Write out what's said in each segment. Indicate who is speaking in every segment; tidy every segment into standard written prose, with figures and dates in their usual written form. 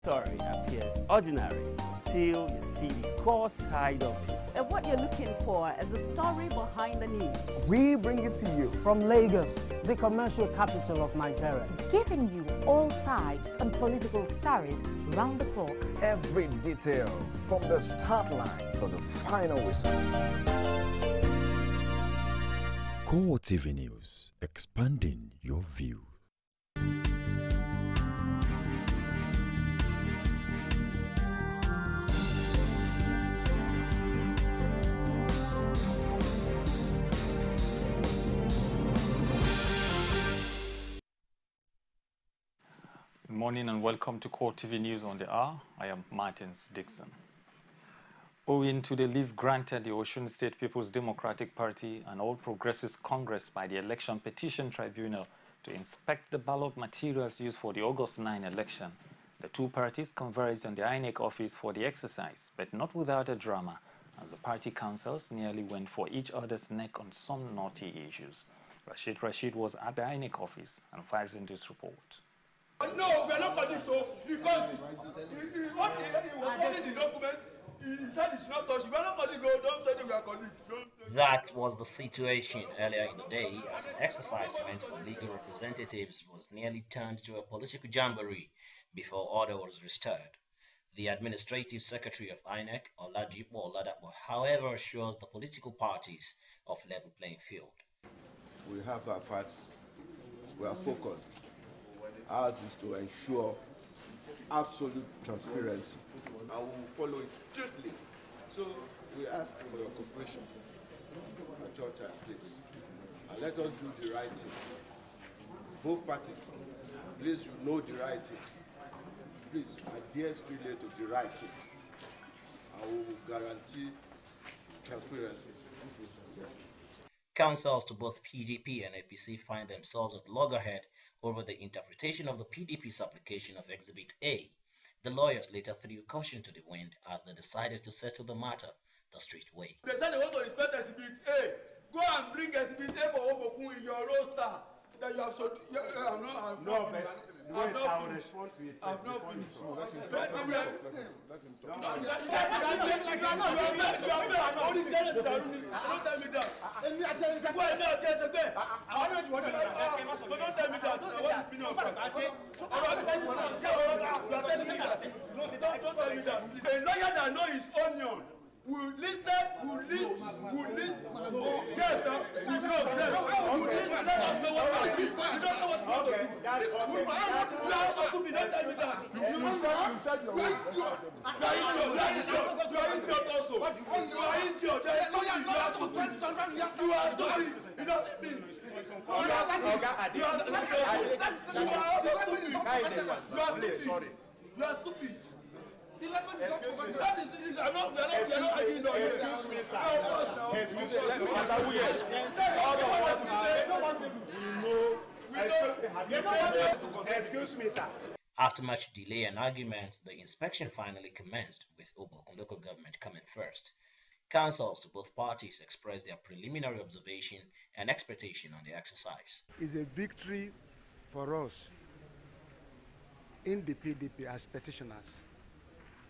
Speaker 1: Story appears ordinary till you see the core side of it.
Speaker 2: And what you're looking for is the story behind the news.
Speaker 3: We bring it to you from Lagos, the commercial capital of Nigeria.
Speaker 4: Giving you all sides and political stories round the clock.
Speaker 5: Every detail from the start line to the final whistle.
Speaker 6: CoreTV News, expanding your view.
Speaker 7: Good morning and welcome to CoreTV News on the Hour. I am Martins Dixon. Owing to the leave granted the Osun State People's Democratic Party and All Progressives Congress by the Election Petition Tribunal to inspect the ballot materials used for the August 9 election, the two parties converged on the INEC office for the exercise, but not without a drama, as the party councils nearly went for each other's neck on some knotty issues. Rashid was at the INEC office and files in this report.
Speaker 8: No, we are not calling so. He caused it. He was holding the document. He said it's not touched. We are not calling go. Don't say that we are calling.
Speaker 9: That was the situation earlier in the day as an exercise meant for legal representatives was nearly turned to a political jamboree before order was restored. The administrative secretary of INEC, Oladipo Oladapo, however, assures the political parties of level playing field.
Speaker 10: We have our facts. We are focused. Ours is to ensure absolute transparency, and we will follow it strictly. So we ask for your cooperation at your time, please. And let us do the right thing. Both parties, please, you know the right thing. Please adhere strictly to the right thing. And we will guarantee transparency.
Speaker 9: Councils to both PDP and APC find themselves at loggerhead over the interpretation of the PDP's application of Exhibit A. The lawyers later threw caution to the wind as they decided to settle the matter the straight way.
Speaker 8: They said they want to inspect Exhibit A. Go and bring Exhibit A for Obokun in your roster. That you have showed. I'm not. No, I will respond to it. I'm not finished. Don't tell me anything. Don't tell me that. A lawyer that knows his onion will list. Yes, now. Will list. Let us know what to do. You don't know what to do. You are also stupid. Don't tell me that. You said your way. You are idiot also. You are idiot. You are stupid. It doesn't mean. You are stupid. The language is not professional. That is, we are not arguing on here. Excuse me, sir. Of course now. Excuse me, sir.
Speaker 9: After much delay and argument, the inspection finally commenced, with Obokun local government coming first. Councils to both parties expressed their preliminary observation and expectation on the exercise.
Speaker 11: It's a victory for us in the PDP as petitioners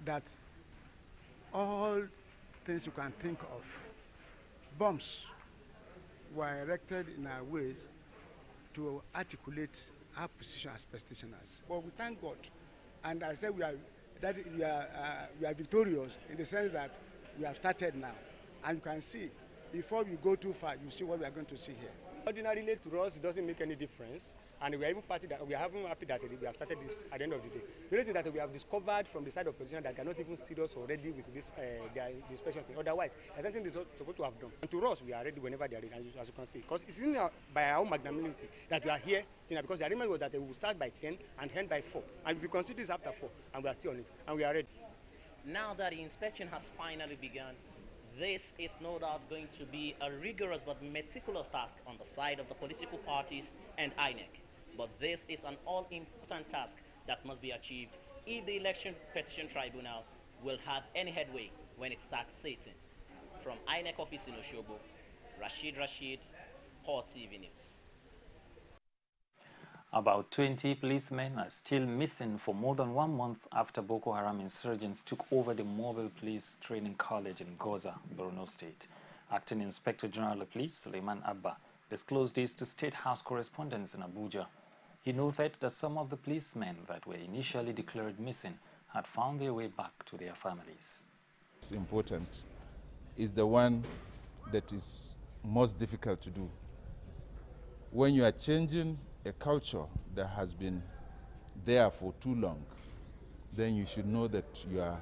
Speaker 11: that all things you can think of, bombs, were erected in our ways to articulate our position as petitioners. But we thank God, and I say we are victorious in the sense that we have started now, and you can see before we go too far, you see what we are going to see here.
Speaker 12: Ordinarily, to us, it doesn't make any difference, and we are even happy that we have started this at the end of the day. The reason that we have discovered from the side of position that they are not even serious already with this their inspection thing. Otherwise, there's something they're supposed to have done. And to us, we are ready whenever they are ready, as you can see, because it's in by our own magnanimity that we are here. Because the agreement was that we will start by 10 and end by 4, and if you consider this after 4, and we are still on it, and we are ready.
Speaker 13: Now that the inspection has finally begun, this is no doubt going to be a rigorous but meticulous task on the side of the political parties and INEC. But this is an all-important task that must be achieved if the Election Petition Tribunal will have any headway when it starts sitting. From INEC office in Oshobo, Rashid, CoreTV News.
Speaker 7: About 20 policemen are still missing for more than 1 month after Boko Haram insurgents took over the Mobile Police Training College in Goza, Borno State. Acting Inspector General of Police Suleiman Abba disclosed this to State House correspondents in Abuja. He noted that some of the policemen that were initially declared missing had found their way back to their families.
Speaker 14: It's important is the one that is most difficult to do. When you are changing a culture that has been there for too long, then you should know that you are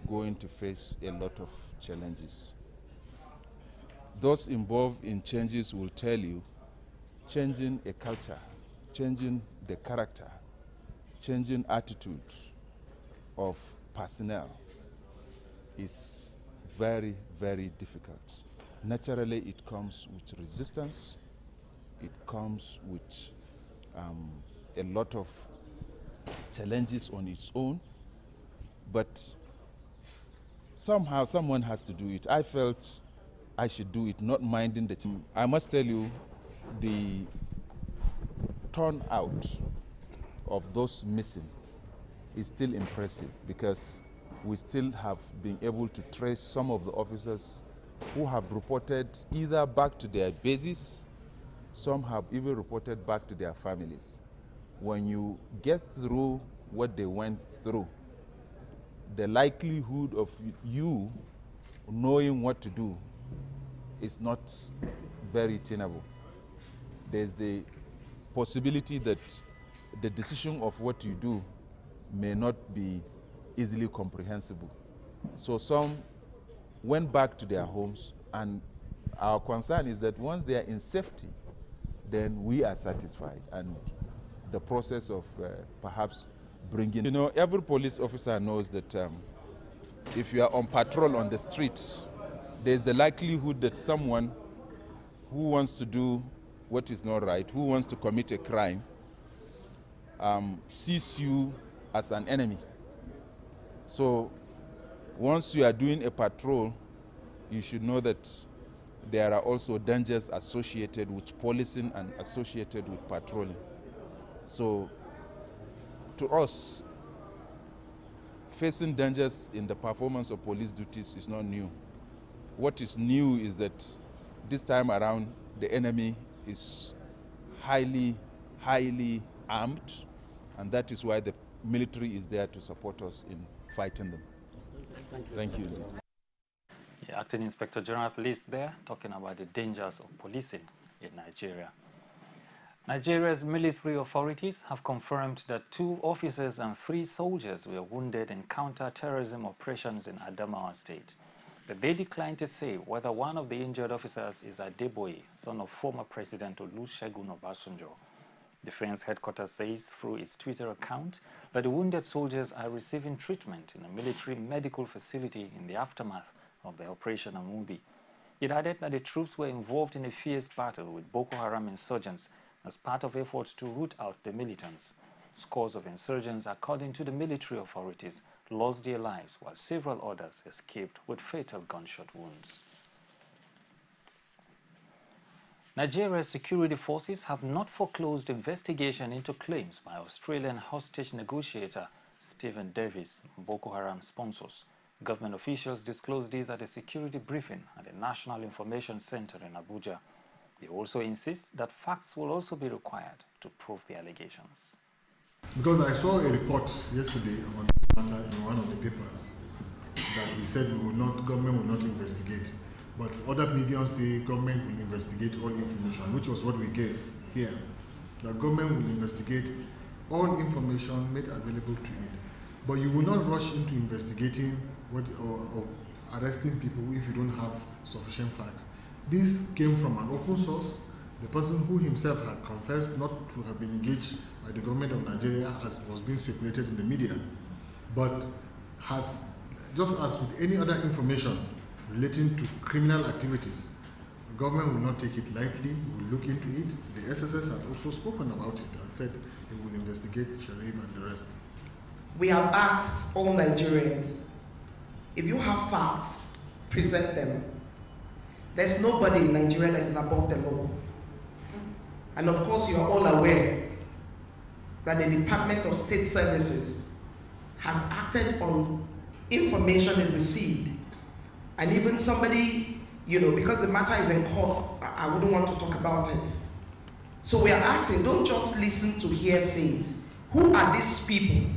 Speaker 14: going to face a lot of challenges. Those involved in changes will tell you changing a culture, changing the character, changing attitude of personnel is very, very difficult. Naturally, it comes with resistance. It comes with a lot of challenges on its own, but somehow someone has to do it. I felt I should do it, not minding the team. I must tell you, the turnout of those missing is still impressive because we still have been able to trace some of the officers who have reported either back to their bases. Some have even reported back to their families. When you get through what they went through, the likelihood of you knowing what to do is not very tenable. There's the possibility that the decision of what you do may not be easily comprehensible. So some went back to their homes, and our concern is that once they are in safety, then we are satisfied, and the process of perhaps bringing... You know, every police officer knows that if you are on patrol on the street, there's the likelihood that someone who wants to do what is not right, who wants to commit a crime, sees you as an enemy. So once you are doing a patrol, you should know that there are also dangers associated with policing and associated with patrolling. So to us, facing dangers in the performance of police duties is not new. What is new is that this time around, the enemy is highly armed, and that is why the military is there to support us in fighting them. Thank you.
Speaker 7: The Acting Inspector General of Police there talking about the dangers of policing in Nigeria. Nigeria's military authorities have confirmed that 2 officers and 3 soldiers were wounded in counter-terrorism operations in Adamawa State. But they declined to say whether one of the injured officers is Adeboye, son of former President Olusegun Obasanjo. Defense headquarters says through its Twitter account that the wounded soldiers are receiving treatment in a military medical facility in the aftermath of the Operation Amubi. It added that the troops were involved in a fierce battle with Boko Haram insurgents as part of efforts to root out the militants. Scores of insurgents, according to the military authorities, lost their lives while several others escaped with fatal gunshot wounds. Nigeria's security forces have not foreclosed investigation into claims by Australian hostage negotiator Stephen Davis, Boko Haram sponsors. Government officials disclosed this at a security briefing at the National Information Center in Abuja. They also insist that facts will also be required to prove the allegations.
Speaker 15: Because I saw a report yesterday on this matter in one of the papers that we said government will not investigate. But other media say government will investigate all information, which was what we gave here. The government will investigate all information made available to it. But you will not rush into investigating or arresting people if you don't have sufficient facts. This came from an open source. The person who himself had confessed not to have been engaged by the government of Nigeria, as was being speculated in the media, but has, just as with any other information relating to criminal activities, the government will not take it lightly, will look into it. The SSS had also spoken about it and said they will investigate Sharif and the rest.
Speaker 16: We have asked all Nigerians, if you have facts, present them. There's nobody in Nigeria that is above the law. And of course, you are all aware that the Department of State Services has acted on information it received. And even somebody, you know, because the matter is in court, I wouldn't want to talk about it. So we are asking, don't just listen to hearsays. Who are these people?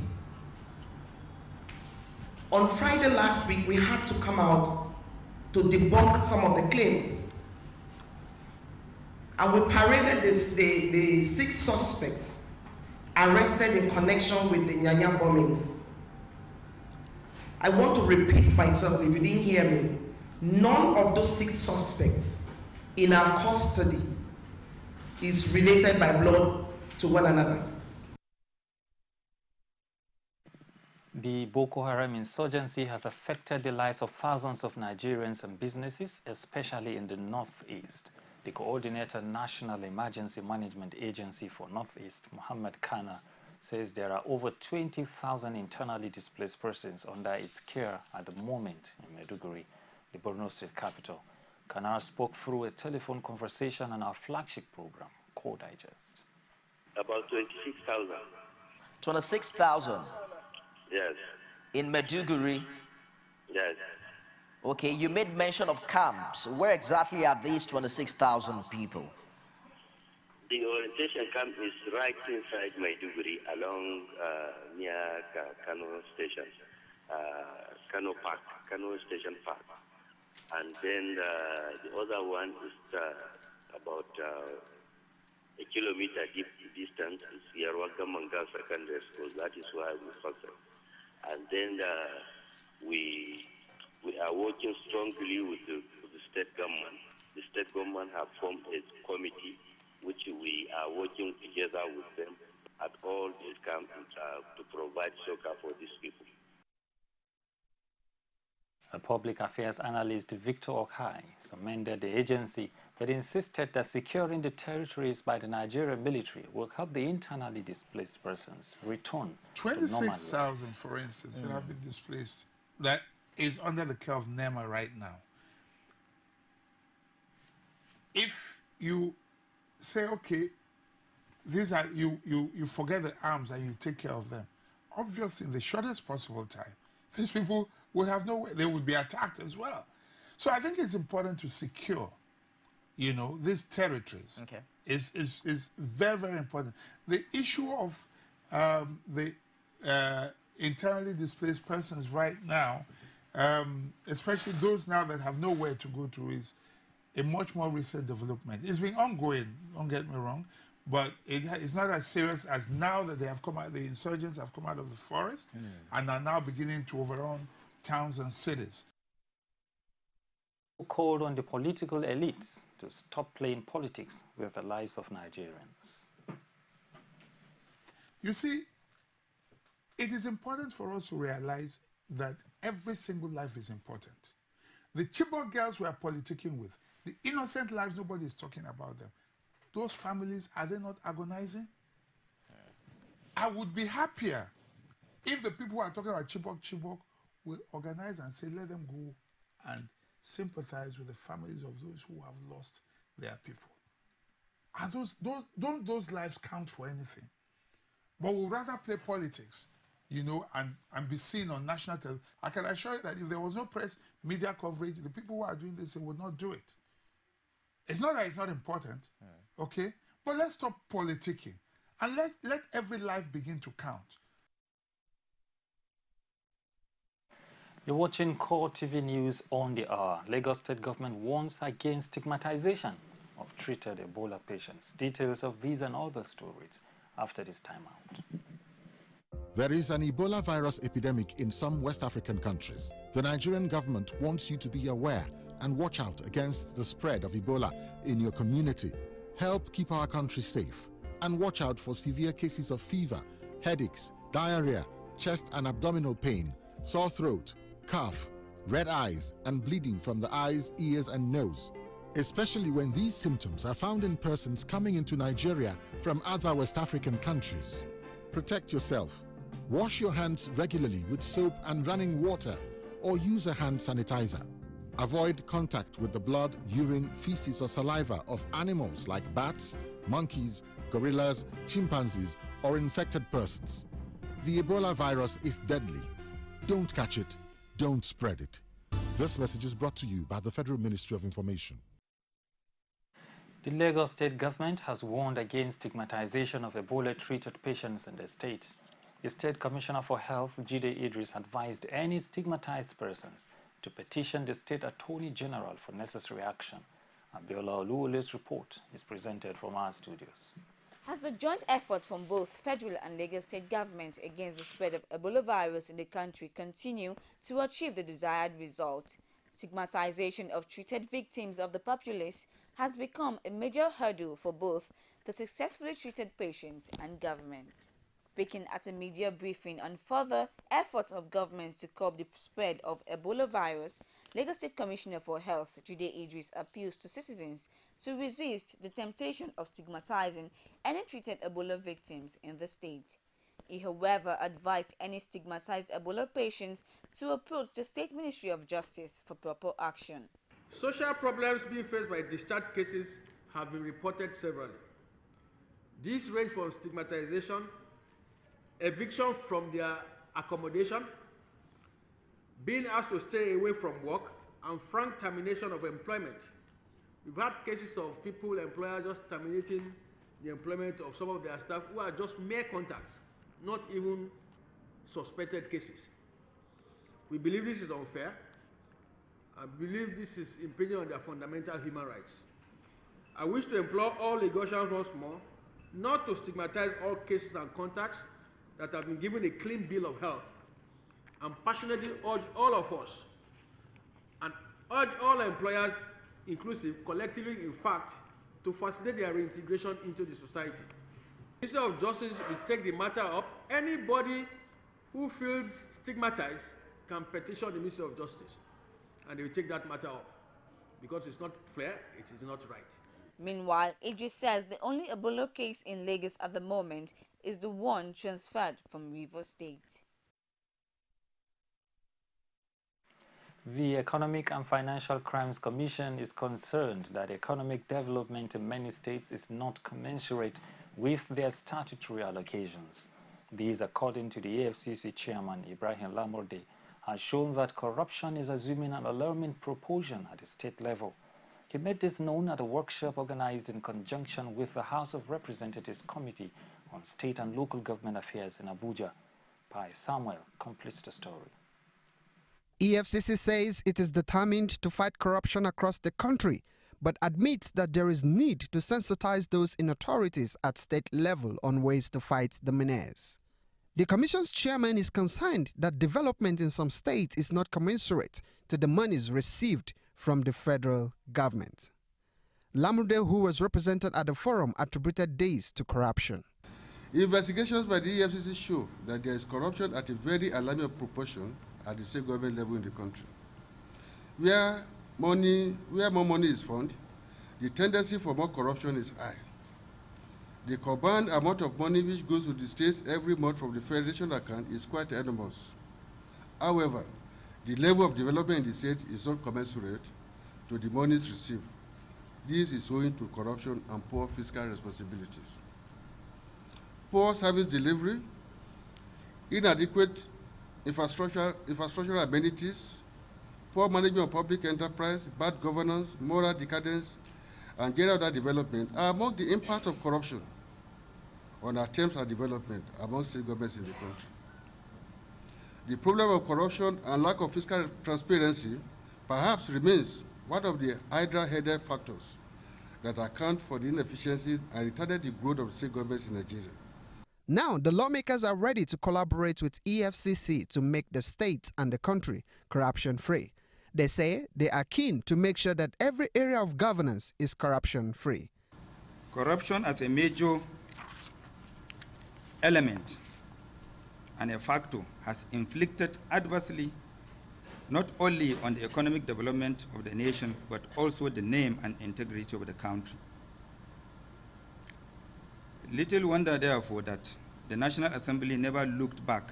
Speaker 16: On Friday last week, we had to come out to debunk some of the claims. And we paraded the 6 suspects arrested in connection with the Nyanya bombings. I want to repeat myself if you didn't hear me. None of those 6 suspects in our custody is related by blood to one another.
Speaker 7: The Boko Haram insurgency has affected the lives of thousands of Nigerians and businesses, especially in the Northeast. The coordinator, National Emergency Management Agency for Northeast, Muhammad Kana, says there are over 20,000 internally displaced persons under its care at the moment in Maiduguri, the Borno State capital. Kana spoke through a telephone conversation on our flagship program, Core Digest.
Speaker 17: About 26,000.
Speaker 18: 26,000?
Speaker 17: Yes.
Speaker 18: In Maiduguri?
Speaker 17: Yes.
Speaker 18: Okay, you made mention of camps. Where exactly are these 26,000 people?
Speaker 17: The orientation camp is right inside Maiduguri, along near Kano Station, Kano Park, Kano Station Park. And then the other one is about a kilometer deep distance, is Yarwaga Manga Secondary School. That is why we focus. And then we are working strongly with the state government. The state government have formed a committee which we are working together with them at all these camps to provide shelter for these people.
Speaker 7: A public affairs analyst, Victor Okai, commended the agency but insisted that securing the territories by the Nigerian military will help the internally displaced persons return to normal life.
Speaker 19: 26,000, for instance, that have been displaced, that is under the care of NEMA right now. If you say, okay, these are you forget the arms and you take care of them, obviously in the shortest possible time, these people will have no way, they will be attacked as well. So I think it's important to secure, you know, these territories.
Speaker 18: Okay.
Speaker 19: Is very, very important. The issue of the internally displaced persons right now, especially those now that have nowhere to go to, is a much more recent development. It's been ongoing, don't get me wrong, but it's not as serious as now that they have come out, the insurgents have come out of the forest and are now beginning to overrun towns and cities.
Speaker 7: Called on the political elites to stop playing politics with the lives of Nigerians.
Speaker 19: You see, it is important for us to realize that every single life is important. The Chibok girls we are politicking with, the innocent lives, nobody is talking about them. Those families, are they not agonizing? I would be happier if the people who are talking about Chibok will organize and say, let them go and sympathize with the families of those who have lost their people. Are don't those lives count for anything? But we'll rather play politics, you know, and be seen on national television. I can assure you that if there was no press, media coverage, the people who are doing this, they would not do it. It's not that it's not important, okay? But let's stop politicking and let every life begin to count.
Speaker 7: You're watching CoreTV News on the hour. Lagos State government warns against stigmatization of treated Ebola patients. Details of these and other stories after this time out.
Speaker 20: There is an Ebola virus epidemic in some West African countries. The Nigerian government wants you to be aware and watch out against the spread of Ebola in your community. Help keep our country safe and watch out for severe cases of fever, headaches, diarrhea, chest and abdominal pain, sore throat, cough, red eyes, and bleeding from the eyes, ears, and nose, especially when these symptoms are found in persons coming into Nigeria from other West African countries. Protect yourself. Wash your hands regularly with soap and running water, or use a hand sanitizer. Avoid contact with the blood, urine, feces, or saliva of animals like bats, monkeys, gorillas, chimpanzees, or infected persons. The Ebola virus is deadly. Don't catch it. Don't spread it. This message is brought to you by the Federal Ministry of Information.
Speaker 7: The Lagos state government has warned against stigmatization of Ebola-treated patients in the state. The State Commissioner for Health, Jide Idris, advised any stigmatized persons to petition the State Attorney General for necessary action. Abiola Oluwole's report is presented from our studios.
Speaker 21: As the joint effort from both federal and Lagos state governments against the spread of Ebola virus in the country continue to achieve the desired result, stigmatization of treated victims of the populace has become a major hurdle for both the successfully treated patients and governments. Speaking at a media briefing on further efforts of governments to curb the spread of Ebola virus, Lagos State Commissioner for Health, Jide Idris, appeals to citizens to resist the temptation of stigmatizing any treated Ebola victims in the state. He, however, advised any stigmatized Ebola patients to approach the State Ministry of Justice for proper action.
Speaker 10: Social problems being faced by discharged cases have been reported severally. These range from stigmatization, eviction from their accommodation, being asked to stay away from work, and frank termination of employment. We've had cases of people, employers just terminating the employment of some of their staff who are just mere contacts, not even suspected cases. We believe this is unfair. I believe this is impinging on their fundamental human rights. I wish to implore all Lagosians once more not to stigmatize all cases and contacts that have been given a clean bill of health, and passionately urge all of us and urge all employers, inclusive, collectively, in fact, to facilitate their reintegration into the society. The Ministry of Justice will take the matter up. Anybody who feels stigmatized can petition the Ministry of Justice, and they will take that matter up, because it's not fair, it is not right.
Speaker 21: Meanwhile, Idris says the only Ebola case in Lagos at the moment is the one transferred from Rivers State.
Speaker 7: The Economic and Financial Crimes Commission is concerned that economic development in many states is not commensurate with their statutory allocations. These, according to the EFCC chairman, Ibrahim Lamorde, has shown that corruption is assuming an alarming proportion at the state level. He made this known at a workshop organized in conjunction with the House of Representatives Committee on State and Local Government Affairs in Abuja. Pai Samuel completes the story.
Speaker 22: EFCC says it is determined to fight corruption across the country, but admits that there is need to sensitize those in authorities at state level on ways to fight the menace. The Commission's chairman is concerned that development in some states is not commensurate to the monies received from the federal government. Lamurde, who was represented at the forum, attributed this to corruption.
Speaker 23: Investigations by the EFCC show that there is corruption at a very alarming proportion at the state government level in the country. Where more money is found, the tendency for more corruption is high. The combined amount of money which goes to the states every month from the federation account is quite enormous. However, the level of development in the state is not commensurate to the monies received. This is owing to corruption and poor fiscal responsibilities. Poor service delivery, inadequate infrastructural amenities, poor management of public enterprise, bad governance, moral decadence, and general development are among the impacts of corruption on attempts at development among state governments in the country. The problem of corruption and lack of fiscal transparency perhaps remains one of the hydra-headed factors that account for the inefficiency and retarded the growth of state governments in Nigeria.
Speaker 22: Now, the lawmakers are ready to collaborate with EFCC to make the state and the country corruption-free. They say they are keen to make sure that every area of governance is corruption-free.
Speaker 24: Corruption as a major element and a factor has inflicted adversely not only on the economic development of the nation, but also the name and integrity of the country. Little wonder, therefore, that the National Assembly never looked back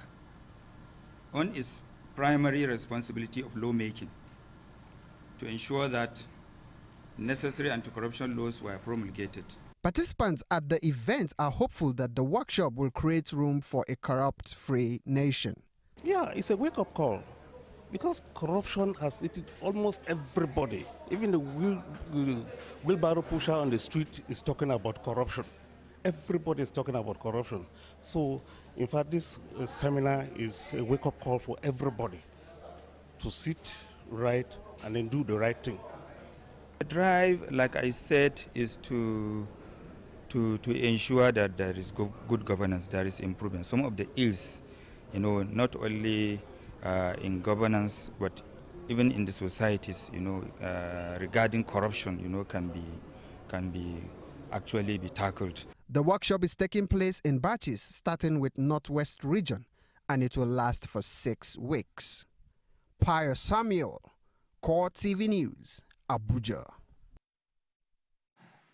Speaker 24: on its primary responsibility of lawmaking to ensure that necessary anti-corruption laws were promulgated.
Speaker 22: Participants at the event are hopeful that the workshop will create room for a corrupt-free nation.
Speaker 1: Yeah, it's a wake-up call because corruption has hit almost everybody. Even the wheelbarrow pusher on the street is talking about corruption. Everybody is talking about corruption. So, in fact, this seminar is a wake-up call for everybody to sit right and then do the right thing.
Speaker 24: The drive, like I said, is to ensure that there is good governance, there is improvement. Some of the ills, not only in governance, but even in the societies, regarding corruption, can be actually be tackled.
Speaker 22: The workshop is taking place in batches, starting with Northwest region, and it will last for 6 weeks. Pius Samuel, CoreTV News, Abuja.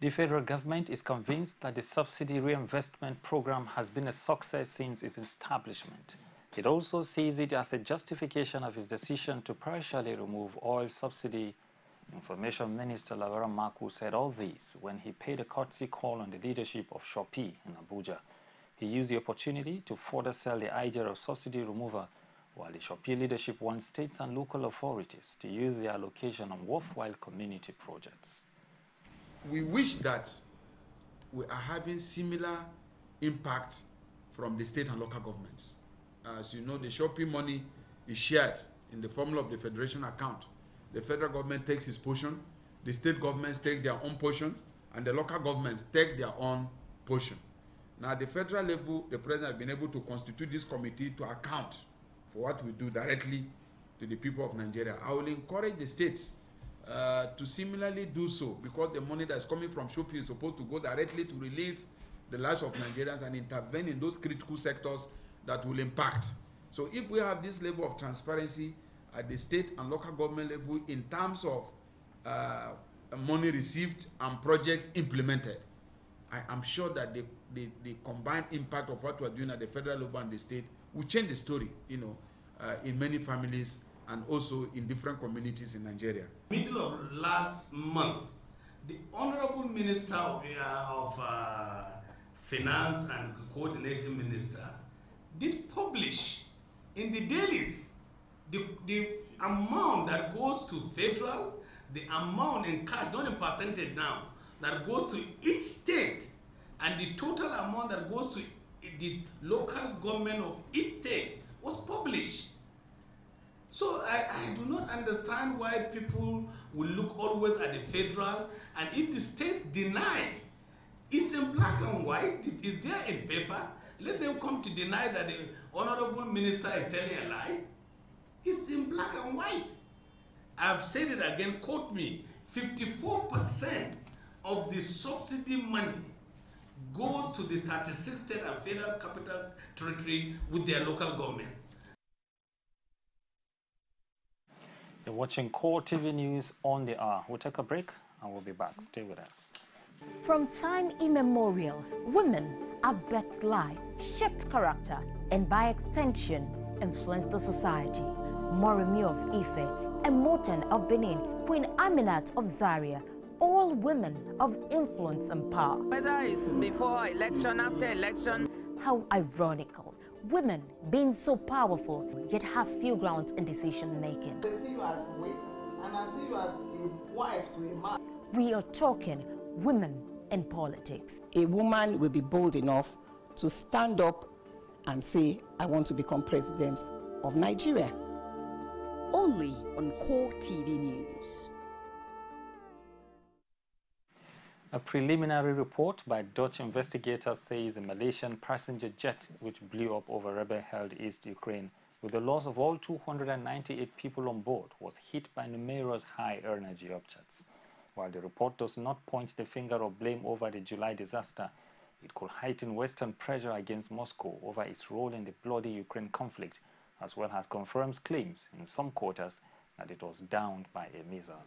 Speaker 7: The federal government is convinced that the subsidy reinvestment program has been a success since its establishment. It also sees it as a justification of its decision to partially remove oil subsidy. Information Minister Laura Maku said all this when he paid a courtesy call on the leadership of Shopee in Abuja. He used the opportunity to further sell the idea of subsidy removal, while the Shopee leadership wants states and local authorities to use their allocation on worthwhile community projects.
Speaker 14: We wish that we are having similar impact from the state and local governments. As you know, the Shopee money is shared in the formula of the federation account. The federal government takes its portion, the state governments take their own portion, and the local governments take their own portion. Now, at the federal level, the president has been able to constitute this committee to account for what we do directly to the people of Nigeria. I will encourage the states to similarly do so, because the money that's coming from Shopee is supposed to go directly to relieve the lives of Nigerians and intervene in those critical sectors that will impact. So if we have this level of transparency at the state and local government level in terms of money received and projects implemented, I am sure that the combined impact of what we're doing at the federal level and the state will change the story, in many families and also in different communities in Nigeria.
Speaker 8: Middle of last month, the Honorable Minister of Finance and Coordinating Minister did publish in the dailies the amount that goes to federal, the amount in cash, not in percentage now, that goes to each state, and the total amount that goes to the local government of each state was published. So I do not understand why people will look always at the federal, and if the state deny, it's in black and white, it is there in paper, let them come to deny that the Honorable Minister is telling a lie. It's in black and white. I've said it again, quote me, 54% of the subsidy money goes to the 36 state and federal capital territory with their local government.
Speaker 7: You're watching CoreTV News on the hour. We'll take a break and we'll be back. Stay with us.
Speaker 2: From time immemorial, women have birthed life, shaped character, and by extension, influenced the society. Moremi of Ife, Emoten of Benin, Queen Aminat of Zaria, all women of influence and power.
Speaker 3: Whether it's before election, after election.
Speaker 2: How ironical. Women being so powerful, yet have few grounds in decision making.
Speaker 4: I see you as a wife, and I see you as a wife to a man.
Speaker 2: We are talking women in politics.
Speaker 25: A woman will be bold enough to stand up and say, I want to become president of Nigeria.
Speaker 26: Only on CoreTV News.
Speaker 7: A preliminary report by Dutch investigators says a Malaysian passenger jet which blew up over rebel-held East Ukraine with the loss of all 298 people on board was hit by numerous high-energy objects. While the report does not point the finger of blame over the July disaster, it could heighten Western pressure against Moscow over its role in the bloody Ukraine conflict, as well as confirms claims in some quarters that it was downed by a missile.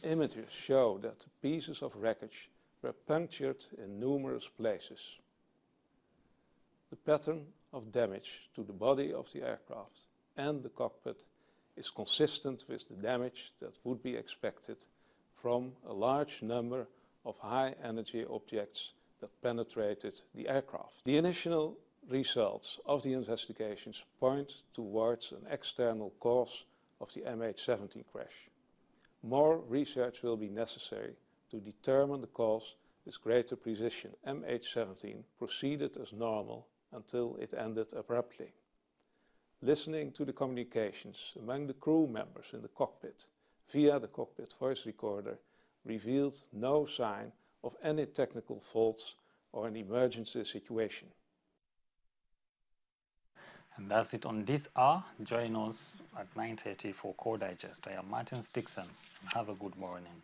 Speaker 27: Images show that pieces of wreckage were punctured in numerous places. The pattern of damage to the body of the aircraft and the cockpit is consistent with the damage that would be expected from a large number of high-energy objects that penetrated the aircraft. The initial results of the investigations point towards an external cause of the MH17 crash. More research will be necessary to determine the cause with greater precision. MH17 proceeded as normal until it ended abruptly. Listening to the communications among the crew members in the cockpit via the cockpit voice recorder revealed no sign of any technical faults or an emergency situation.
Speaker 7: And that's it on this hour. Join us at 9:30 for Core Digest. I am Martin Dixon, and have a good morning.